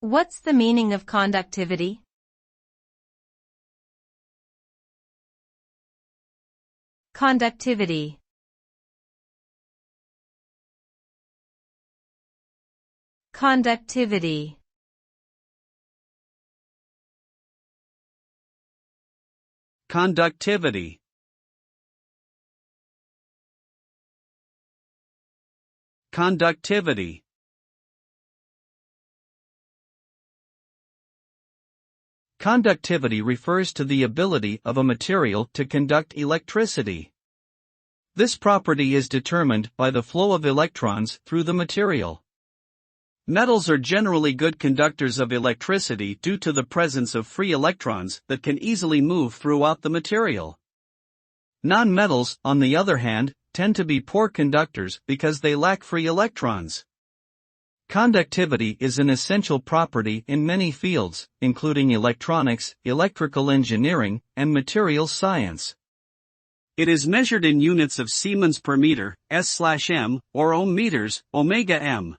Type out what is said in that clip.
What's the meaning of conductivity? Conductivity. Conductivity. Conductivity. Conductivity. Conductivity refers to the ability of a material to conduct electricity. This property is determined by the flow of electrons through the material. Metals are generally good conductors of electricity due to the presence of free electrons that can easily move throughout the material. Non-metals, on the other hand, tend to be poor conductors because they lack free electrons. Conductivity is an essential property in many fields, including electronics, electrical engineering, and materials science. It is measured in units of Siemens per meter, S/m, or ohm meters, omega m.